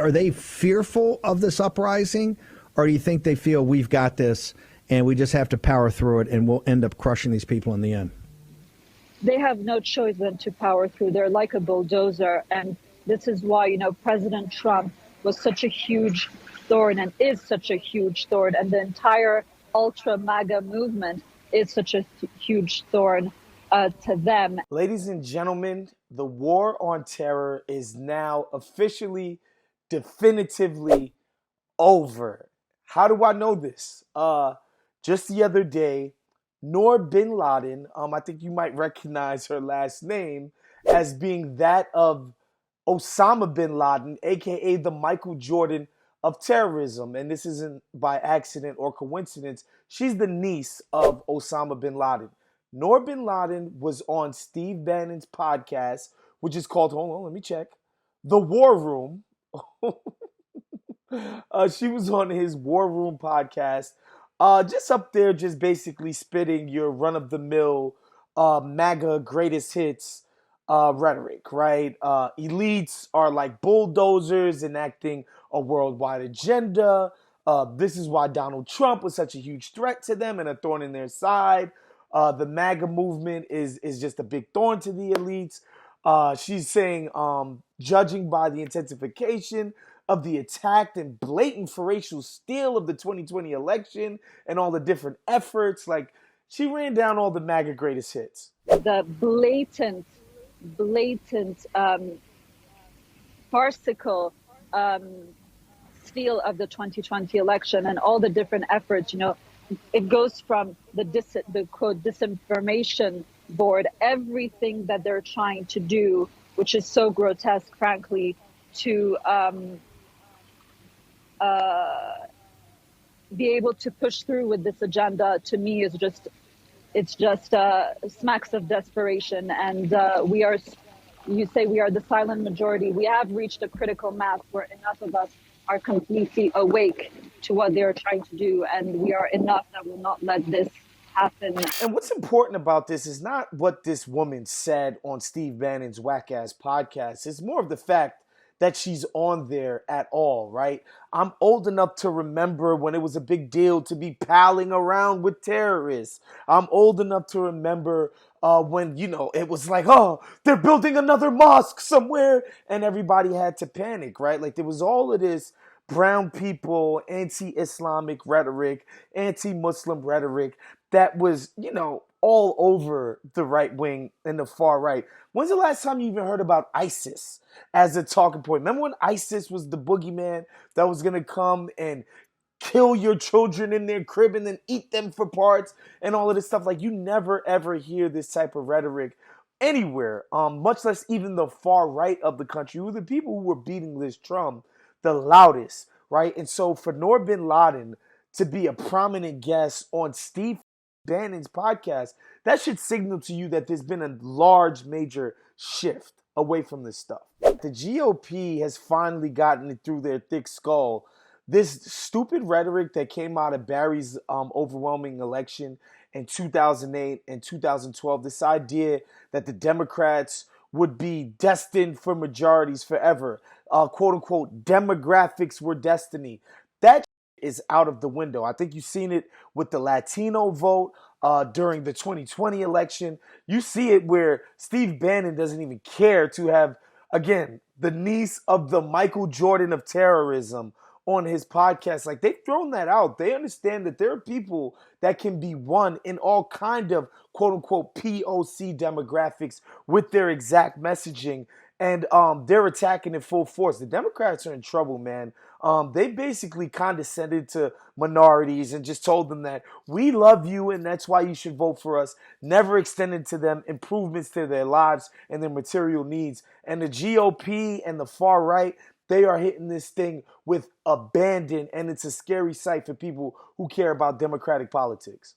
are they fearful of this uprising, or do you think they feel we've got this and we just have to power through it and we'll end up crushing these people in the end? They have no choice than to power through. They're like a bulldozer. And this is why, President Trump was such a huge thorn and is such a huge thorn. And the entire ultra MAGA movement is such a huge thorn to them. Ladies and gentlemen, the war on terror is now officially, definitively over. How do I know this? Just the other day, Noor Bin Ladin, I think you might recognize her last name as being that of Osama Bin Ladin, aka the Michael Jordan of terrorism. And this isn't by accident or coincidence. She's the niece of Osama Bin Ladin. Noor Bin Ladin was on Steve Bannon's podcast, which is called, hold on, let me check, The War Room. She was on his War Room podcast, just up there, just basically spitting your run-of-the-mill MAGA greatest hits rhetoric, right? Elites are like bulldozers enacting a worldwide agenda. This is why Donald Trump was such a huge threat to them and a thorn in their side. The MAGA movement is just a big thorn to the elites. She's saying, judging by the intensification of the attack and blatant racial steal of the 2020 election and all the different efforts, like she ran down all the MAGA greatest hits. The blatant, farcical steal of the 2020 election and all the different efforts, it goes from the quote disinformation board, everything that they're trying to do, which is so grotesque, frankly, to be able to push through with this agenda, to me, is just smacks of desperation. And you say we are the silent majority. We have reached a critical mass where enough of us are completely awake to what they're trying to do, and we are enough that will not let this happen. And what's important about this is not what this woman said on Steve Bannon's whack-ass podcast. It's more of the fact that she's on there at all, right? I'm old enough to remember when it was a big deal to be palling around with terrorists. I'm old enough to remember when, it was like, oh, they're building another mosque somewhere, and everybody had to panic, right? Like there was all of this brown people, anti-Islamic rhetoric, anti-Muslim rhetoric that was, all over the right wing and the far right. When's the last time you even heard about ISIS as a talking point? Remember when ISIS was the boogeyman that was going to come and kill your children in their crib and then eat them for parts and all of this stuff? Like, you never, ever hear this type of rhetoric anywhere, much less even the far right of the country, who were the people who were beating this drum the loudest, right? And so for Noor Bin Ladin to be a prominent guest on Steve Bannon's podcast, that should signal to you that there's been a large, major shift away from this stuff. The GOP has finally gotten it through their thick skull. This stupid rhetoric that came out of Barry's overwhelming election in 2008 and 2012, this idea that the Democrats would be destined for majorities forever, quote unquote, demographics were destiny. That is out of the window. I think you've seen it with the Latino vote during the 2020 election. You see it where Steve Bannon doesn't even care to have, again, the niece of the Michael Jordan of terrorism on his podcast. Like, they've thrown that out. They understand that there are people that can be won in all kind of quote-unquote POC demographics with their exact messaging, and they're attacking in full force. The Democrats are in trouble, man. They basically condescended to minorities and just told them that we love you and that's why you should vote for us, never extended to them improvements to their lives and their material needs. And the GOP and the far right, they are hitting this thing with abandon, and it's a scary sight for people who care about democratic politics.